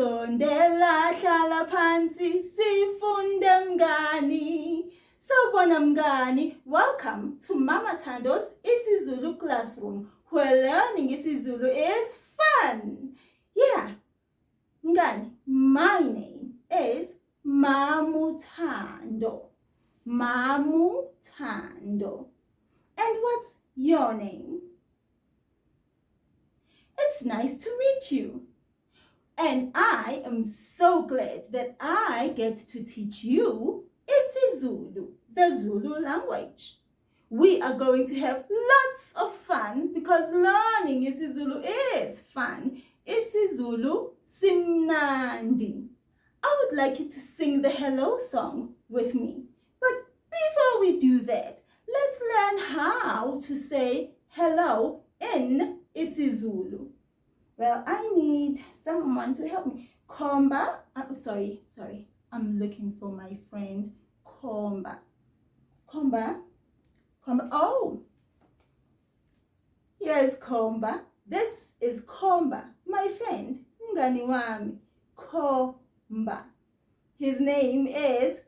Sondela hlala phansi sifunde mngani. Sawubona mngani, welcome to Mama Thando's isiZulu classroom, where learning isiZulu is fun. Yeah, mngani, my name is Mama Thando. Mama Thando. And what's your name? It's nice to meet you. And I am so glad that I get to teach you isiZulu, the Zulu language. We are going to have lots of fun because learning isiZulu is fun. isiZulu simnandi. I would like you to sing the hello song with me. But before we do that, let's learn how to say hello in isiZulu. Well, I need someone to help me. Komba, sorry, I'm looking for my friend Komba. Komba, oh, here's Komba. This is Komba, my friend, mngani wami, Komba. His name is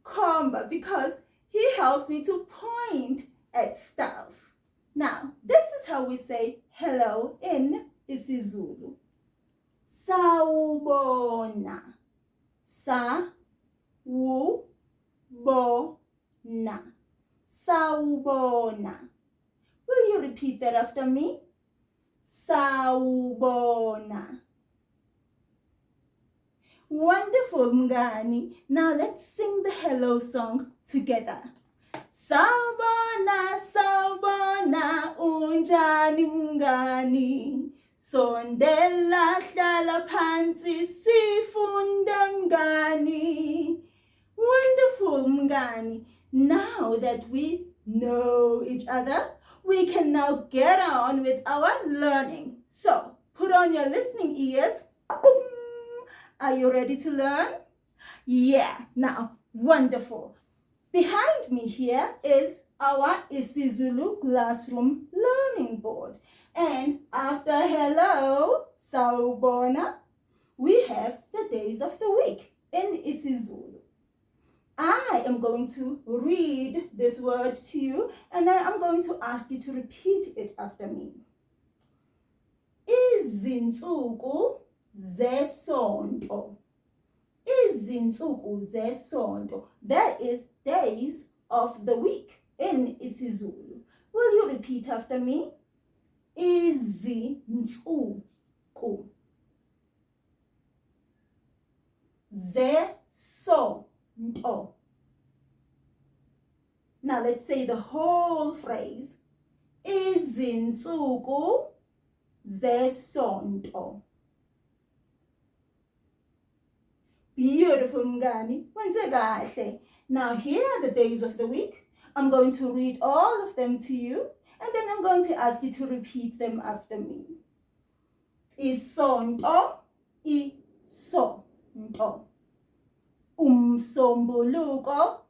Komba because he helps me to point at stuff. Now, this is how we say hello in isiZulu. Sawubona. Sa-wu-bo-na. Sawubona. Will you repeat that after me? Sawubona. Wonderful, mngani. Now let's sing the hello song together. Sawubona, sawubona, unjani mngani? Sondela hlala phansi sifunde mngani. Wonderful, mngani. Now that we know each other, we can now get on with our learning. So, put on your listening ears. Boom. Are you ready to learn? Yeah, now, wonderful. Behind me here is our isiZulu classroom learning board. And after hello, sawubona, we have the days of the week in isiZulu. I am going to read this word to you and then I'm going to ask you to repeat it after me. Izinsuku zesonto. Izinsuku zesonto. That is days of the week in isiZulu. Will you repeat after me? Izinsuku zesonto. Now let's say the whole phrase. Izinsuku zesonto. Beautiful, mngani. Wenze kahle. Now here are the days of the week. I'm going to read all of them to you and then I'm going to ask you to repeat them after me. Isonto, isonto. Umsombuluko,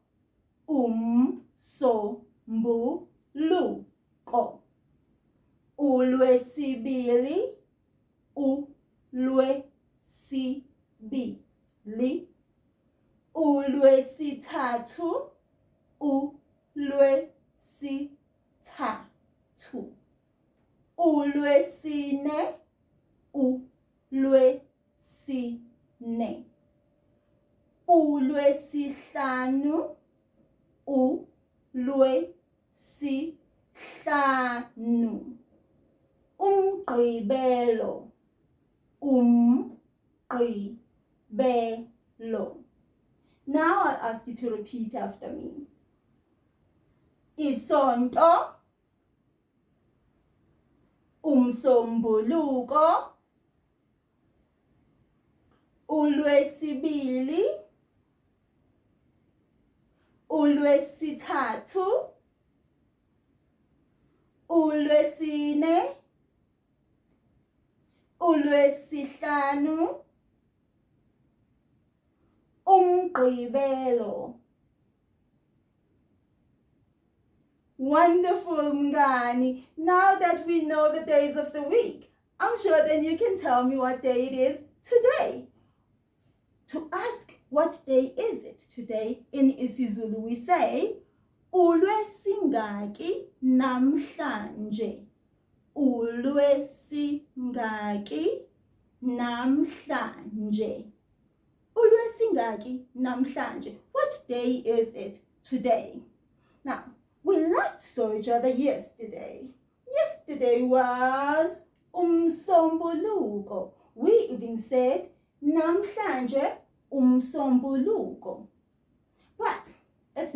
umsombuluko. uLwesibili, uLwesibili. uLwesithathu, uLwesithathu. uLwesine, uLwesine. uLwesihlanu, uLwesihlanu. Umgqibelo, umgqibelo. Now I'll ask you to repeat after me. Isonto, umsombuluko, uLwesibili, uLwesithathu, uLwesine, uLwesihlanu, umgqibelo. Wonderful, mngani. Now that we know the days of the week, I'm sure then you can tell me what day it is today. To ask what day is it today in isiZulu, we say uLwesingaki namhlanje. uLwesingaki namhlanje. uLwesingaki namhlanje. What day is it today? Now, we last saw each other yesterday. Yesterday was umsombuluko. We even said namhlanje umsombuluko. But it's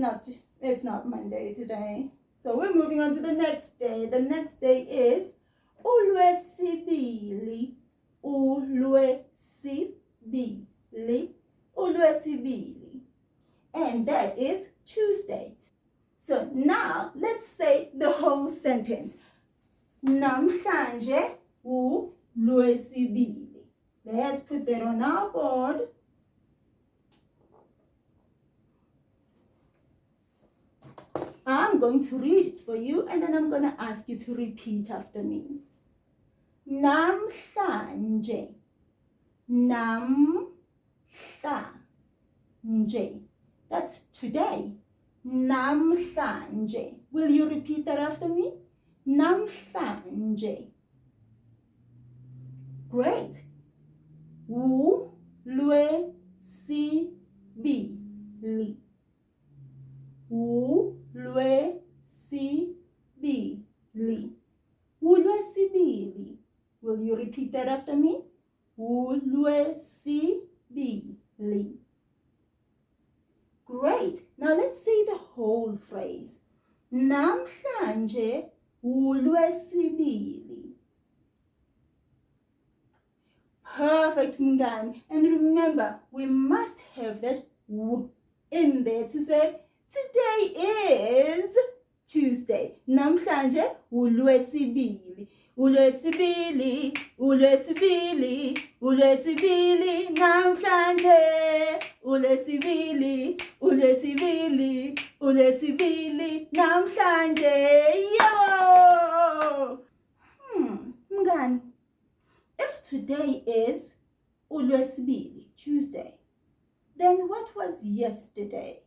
not Monday today. So we're moving on to the next day. The next day is uLwesibili. uLwesibili. uLwesibili. And that is Tuesday. So now let's say the whole sentence. Namhlanje uLwesibili. Let's put that on our board. I'm going to read it for you and then I'm going to ask you to repeat after me. Namhlanje. Namhlanje. That's today. Namhlanje. Will you repeat that after me? Namhlanje. Great. uLwesibili. uLwesibili. uLwesibili. Will you repeat that after me? uLwesibili. Great. Now let's say the whole phrase. Namhlanje uLwesibili. Perfect, mngani. And remember, we must have that w in there to say today is Tuesday. Namhlanje uLwesibili. uLwesibili. uLwesibili. uLwesibili. Namhlanje uLwesibili. uLwesibili. uLwesibili. Namhlanje. Yo! Mngani. If today is uLwesibili, Tuesday, then what was yesterday?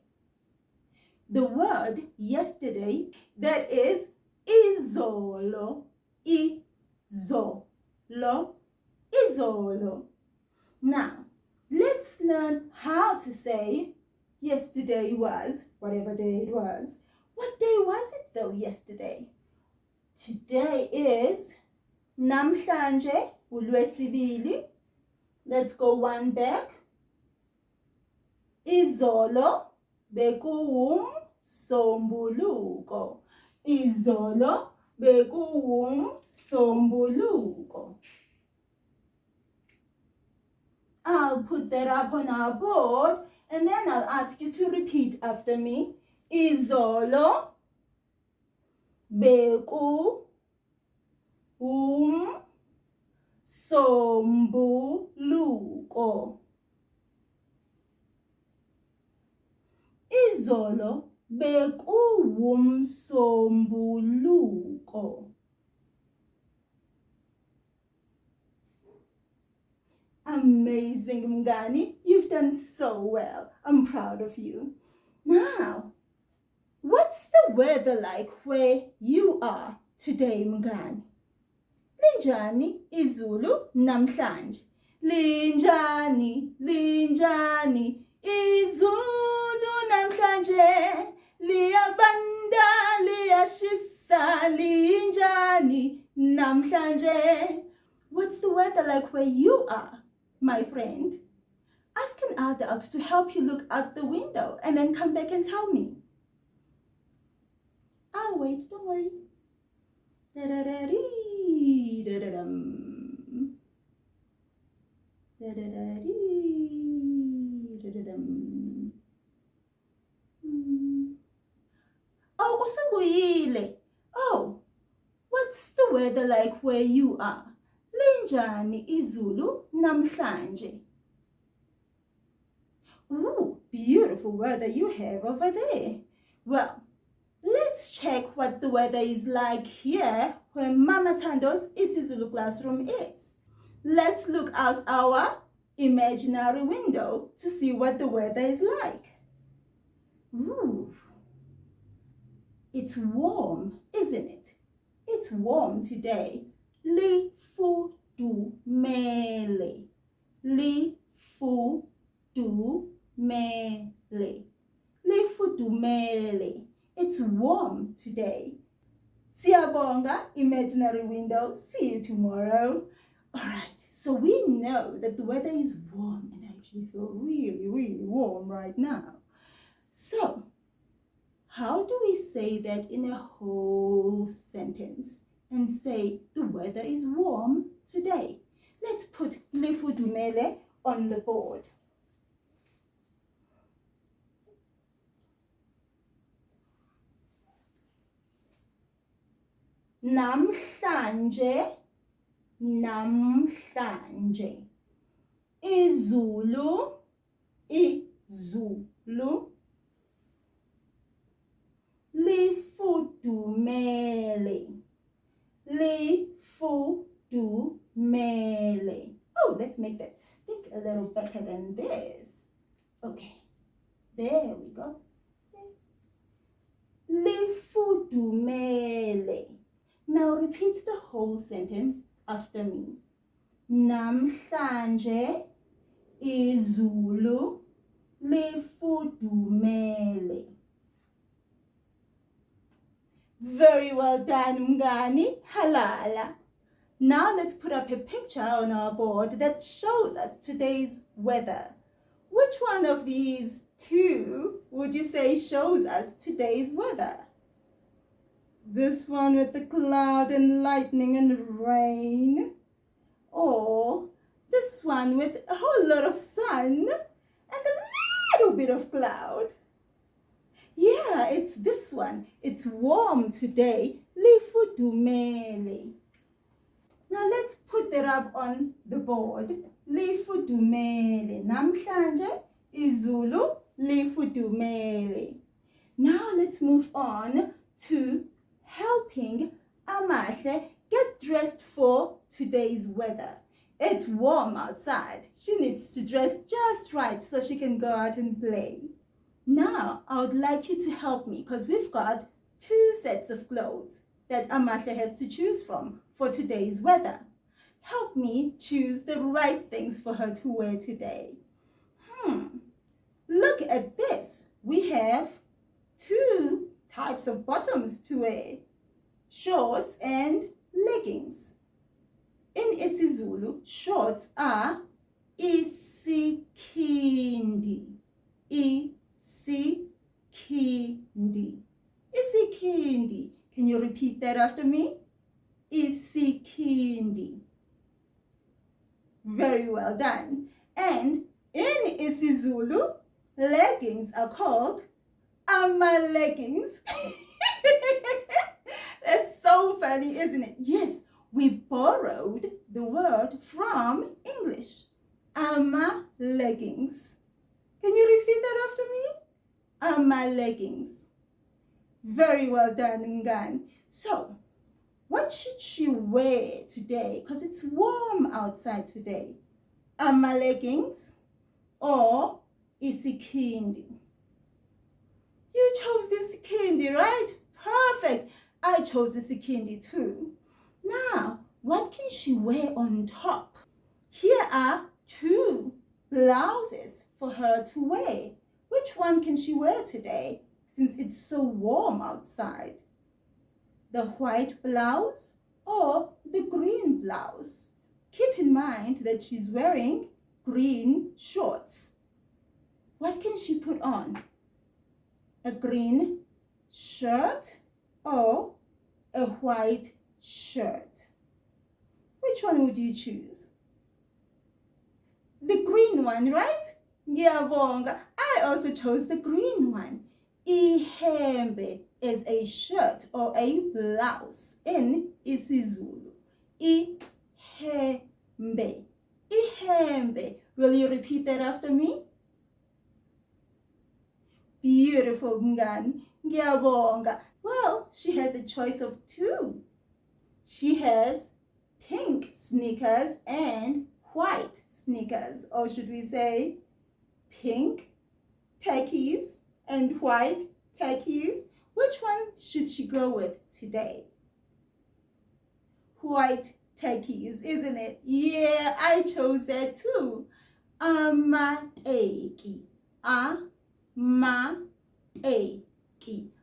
The word yesterday, that is izolo. Izolo. Izolo. Now, let's learn how to say yesterday was, whatever day it was. What day was it though yesterday? Today is namhlanje uLwesibili. Let's go one back. Izolo bekuwumsombuluko. Izolo bekuwumsombuluko. I'll put that up on our board and then I'll ask you to repeat after me. Izolo bekuwumsombuluko. Izolo bekuwumsombuluko. Amazing, mngani. You've done so well. I'm proud of you. Now, what's the weather like where you are today, mngani? Linjani izulu namhlanje? Linjani izulu namhlanje? Liyabanda, liyashisa, linjani namhlanje? What's the weather like where you are, my friend? Ask an adult to help you look out the window and then come back and tell me. I'll wait, don't worry. Da-da-da-dee, da-da-dum. Da-da-da-dee, da-da-dum. Oh, usubuyile. Oh, what's the weather like where you are? Linjani izulu namhlanje? Ooh, beautiful weather you have over there. Well, let's check what the weather is like here where Mama Thando's isiZulu classroom is. Let's look out our imaginary window to see what the weather is like. Ooh, it's warm, isn't it? It's warm today. Lifudumele. Lifudumele. Lifudumele. It's warm today. Siyabonga, imaginary window. See you tomorrow. All right, so we know that the weather is warm, and I actually feel really, really warm right now. So, how do we say that in a whole sentence and say the weather is warm today? Let's put lifudumele on the board. Namhlanje, namhlanje. iZulu, iZulu. Lifudumele, lifudumele. Oh, let's make that stick a little better than this. Okay, there we go. Lifudumele. Now repeat the whole sentence after me. Namhlanje iZulu lifudumele. Very well done, Mngani. Halala. Now let's put up a picture on our board that shows us today's weather. Which one of these two would you say shows us today's weather? This one with the cloud and lightning and rain? Or this one with a whole lot of sun and a little bit of cloud? Yeah, it's this one. It's warm today. Lifudumele. Now let's put that up on the board. Lifudumele. Namhlanje iZulu lifudumele. Now let's move on to helping Amahle get dressed for today's weather. It's warm outside. She needs to dress just right so she can go out and play. Now, I would like you to help me because we've got 2 sets of clothes that Amahle has to choose from for today's weather. Help me choose the right things for her to wear today. Look at this. We have 2 types of bottoms to wear. Shorts and leggings. In isiZulu, shorts are isikhindi. Isikhindi. Isikhindi. Can you repeat that after me? Isikhindi. Very well done. And in isiZulu, leggings are called ama-leggings. That's so funny, isn't it? Yes, we borrowed the word from English. Ama-leggings. Can you repeat that after me? Ama-leggings. Very well done, Ngan. So, what should she wear today? Because it's warm outside today. Ama-leggings or isikhindi? You chose isikhindi, right? Perfect. I chose isikhindi too. Now, what can she wear on top? Here are 2 blouses for her to wear. Which one can she wear today since it's so warm outside? The white blouse or the green blouse? Keep in mind that she's wearing green shorts. What can she put on? A green shirt or a white shirt? Which one would you choose? The green one, right? Ngiyabonga. I also chose the green one. Ihembe is a shirt or a blouse in isiZulu. Ihembe. Ihembe. Will you repeat that after me? Beautiful, Mngani. Ngiyabonga. Well, she has a choice of 2. She has pink sneakers and white sneakers, or should we say pink khakis and white khakis? Which one should she go with today? White khakis, isn't it? Yeah, I chose that too. Amateki. Amateki.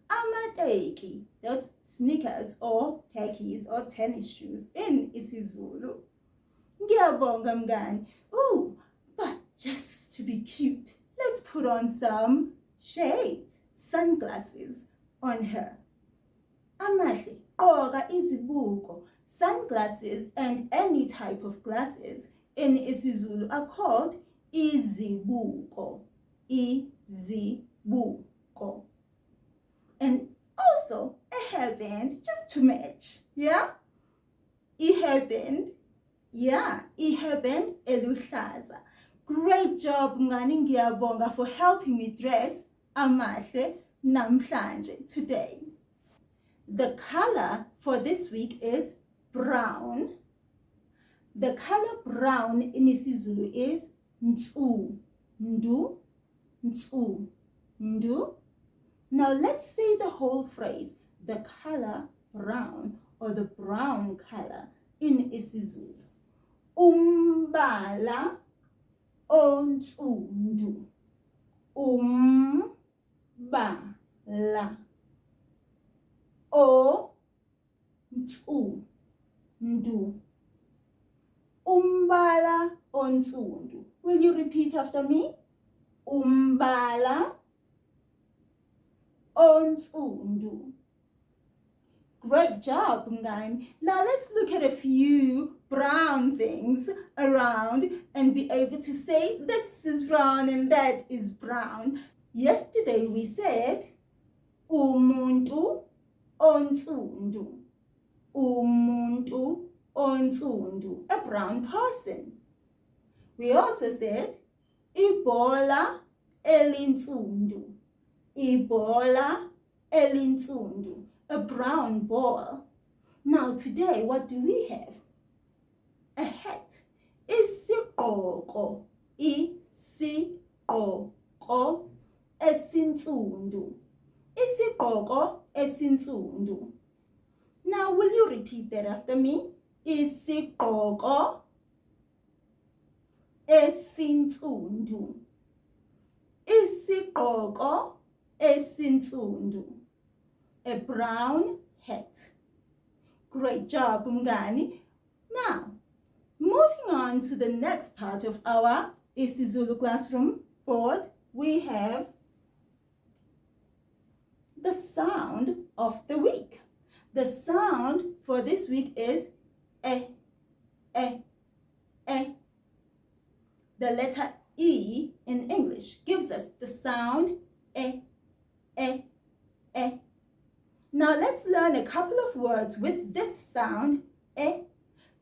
Amateki. That's sneakers or khakis or tennis shoes in isiZulu. Ngiyabonga mngani. Oh, but just to be cute, let's put on some shades, sunglasses on her. Amahle, gqoka izibuko. Sunglasses and any type of glasses in isiZulu are called izibuko. Izibuko. And also a hairband just to match. Yeah? Ihairband. Yeah, ihairband eluhlaza. Great job, Ngani ngiyabonga, for helping me dress amahle namhlanje today. The color for this week is brown. The color brown in isiZulu is nsundu. Nsundu. Now let's say the whole phrase, the color brown or the brown color in isiZulu. Umbala onsundu. Umbala onsundu. Umbala onsundu. Will you repeat after me? Umbala onsundu. Great job, Mngani. Now let's look at a few brown things around and be able to say this is brown and that is brown. Yesterday we said umuntu onsundu. Umuntu onsundu, a brown person. We also said ibhola elinsundu. Ibhola elinsundu, a brown ball. Now today, what do we have? A hat. Isigqoko. Isigqoko esinsundu. Isigqoko esinsundu. Now, will you repeat that after me? Isigqoko esinsundu. Isigqoko esinsundu. A brown hat. Great job, Mngani. Now, moving on to the next part of our isiZulu classroom board, we have the sound of the week. The sound for this week is e, e, e. The letter E in English gives us the sound e, e, e. Now let's learn a couple of words with this sound e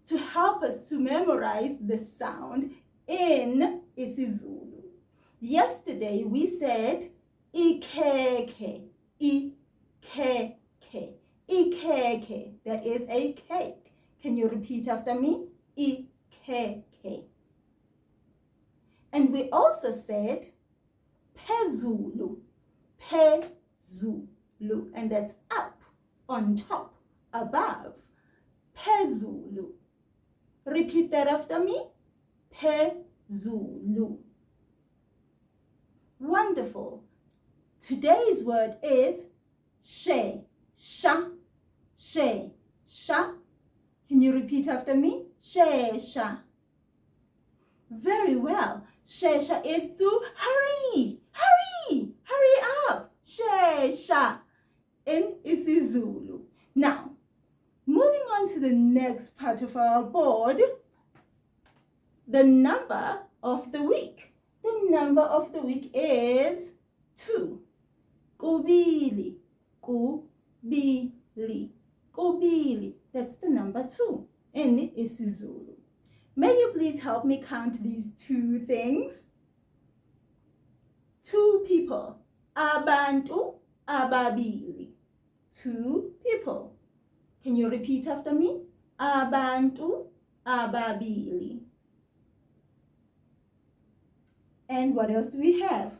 to help us to memorize the sound in isiZulu. Yesterday we said ikhekhe, ikhekhe, ikhekhe. That is a cake. Can you repeat after me? Ikhekhe. And we also said phezulu, phezulu, and that's up, on top, above. Phezulu. Repeat that after me. Phezulu. Wonderful. Today's word is she, sha, she, sha. Can you repeat after me? She, sha. Very well. Shesha is to hurry, hurry, hurry up. Shesha in isiZulu. Now, moving on to the next part of our board, the number of the week. The number of the week is 2. Kubili, kubili, kubili. That's the number 2 in isiZulu. May you please help me count these 2 things? 2 people. Abantu ababili. 2 people. Can you repeat after me? Abantu ababili. And what else do we have?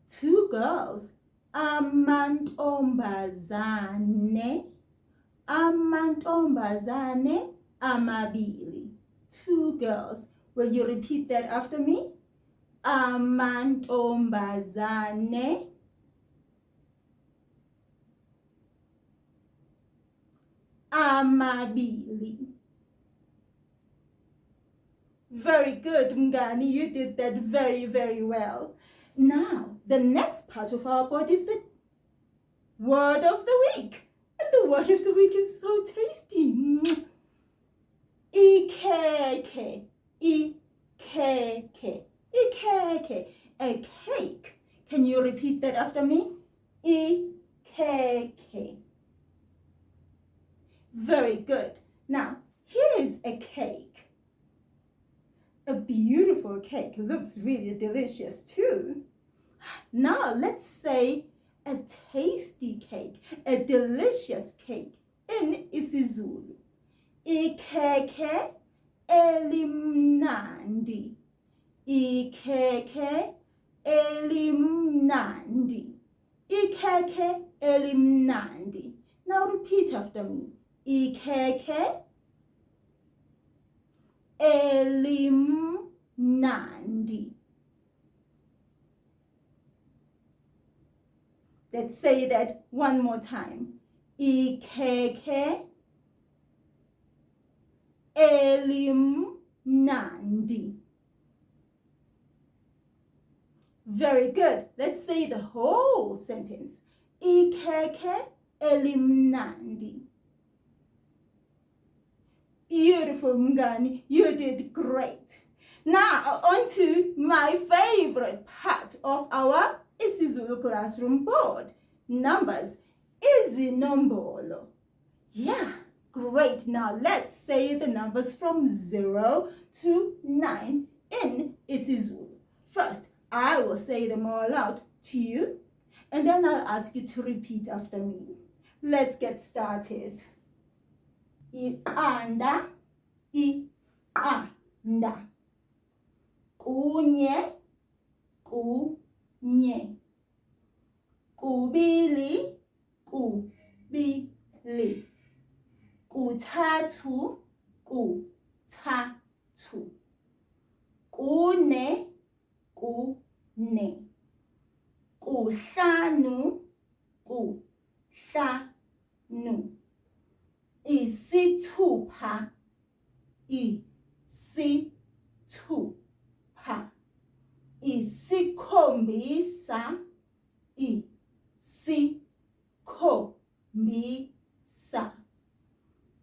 Two girls. Amantombazane. Amantombazane amabili. Two girls. Will you repeat that after me? Amantombazane amabili. Very good, Mngani. You did that very, very well. Now, the next part of our board is the word of the week. And the word of the week is so tasty. Ikhekhe. Ikhekhe. Ikhekhe. A cake. Can you repeat that after me? Ikhekhe. Very good. Now, here is a cake. A beautiful cake. Looks really delicious too. Now, let's say a tasty cake, a delicious cake in isiZulu. Ikhekhe elimnandi. Ikhekhe elimnandi. Ikhekhe elimnandi. Now repeat after me. Ikhekhe elimnandi. Let's say that one more time. Ikhekhe elimnandi. Very good. Let's say the whole sentence. Ikhekhe elimnandi. Beautiful, Mngani. You did great. Now, on to my favorite part of our isiZulu classroom board. Numbers. Izinombolo. Yeah, great. Now, let's say the numbers from 0 to 9 in isiZulu. First, I will say them all out to you, and then I'll ask you to repeat after me. Let's get started. Iqanda, iqanda. Kunye, kunye. Kubili, kubili. Kuthathu, kuthathu. Kune, kune. Kuhlanu, kuhlanu. Isithupha, isithupha. Isikhombisa, isikhombisa.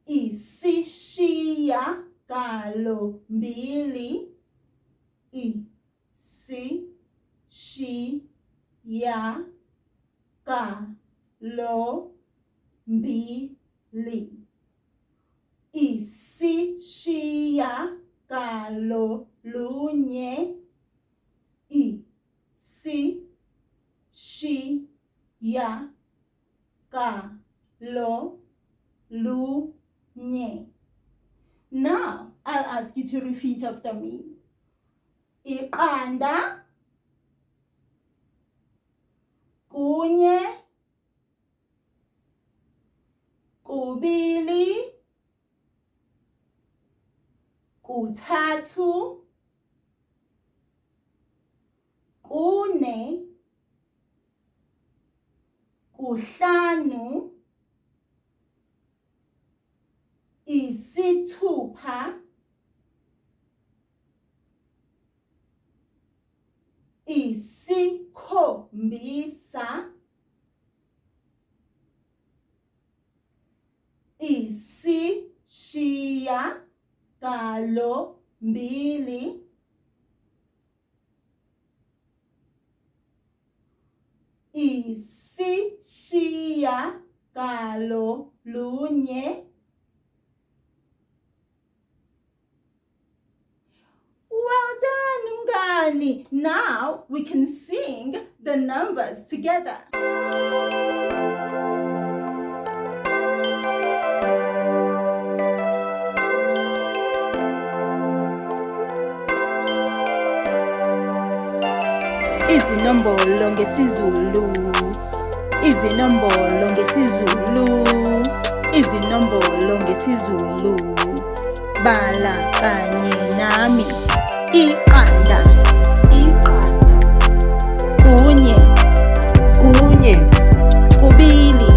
Isishiyagalombili, isishiyagalombili. Isishiyagalolunye, isishiyagalolunye. Now, I'll ask you to repeat after me. Iqanda, kunye, kubili, kuthathu, kune, kuhlanu, isithupha, isikhombisa, isishiyagalombili, isishiyagalolunye. Well done, Mngani. Now we can sing the numbers together. Izinombolo ngesiZulu. Izinombolo ngesiZulu. Izinombolo ngesiZulu. Bala kanye nami. Iqanda. Iqanda. Kunye. Kunye. Kubili.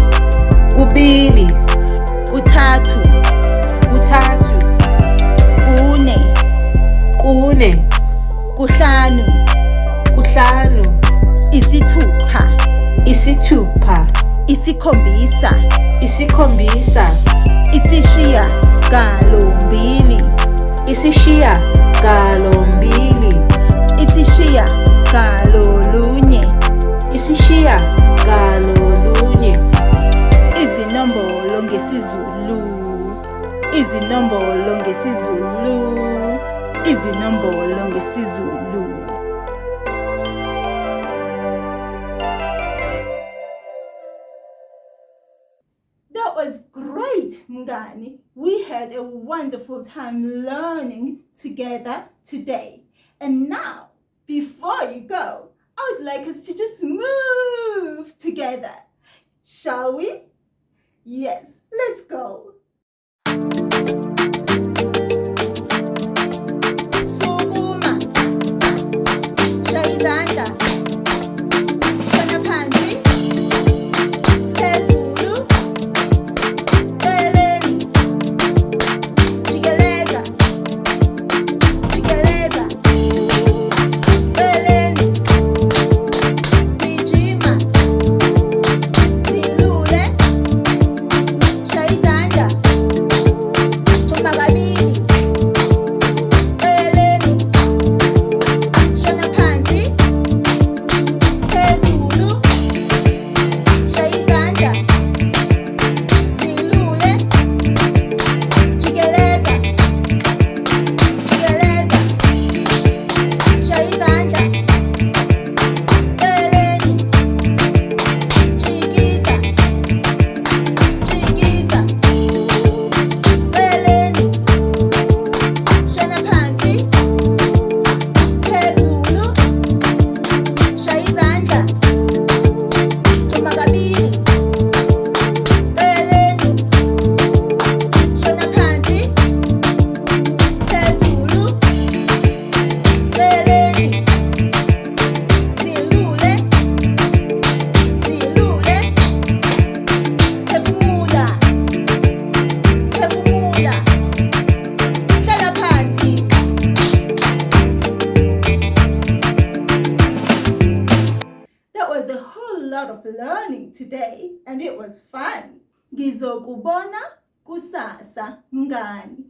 Kubili. Kuthathu. Kuthathu. Kune. Kune. Kuhlanu. Kuhlanu. Isithupha. Isithupha. Isikhombisa. Isikhombisa. Isishiya galombili. Isishiya galombili. Isishiya galolunye. Isishiya galolunye. Izinombolo ngesiZulu. Izinombolo ngesiZulu. Izinombolo ngesiZulu. That was great, Mngani. We had a wonderful time learning together today. And now, before you go, I would like us to just move together. Shall we? Yes, let's go. Sukuma. Shaya izandla. Shona phansi. Phezulu. Celeni. Jikeleza. Jikeleza. Celeni. Gijima. Zilule. Shaya izandla. Thumba kabili. Celeni. Shona phansi. Phezulu. Shaya izandla. Zilule. Jikeleza. Jikeleza. Shaya izandla. Celeni. Jikisa. Jikisa. Celeni. Shona phansi. Phezulu. Shaya izandla. Thumba kabili. Celeni. Shona phansi. Phezulu. Celeni. Zilule. Zilule. Phefumula. Phefumula. Hlala phansi. That was a whole lot of learning today and it was fun. Ngizokubona kusasa, Mngani.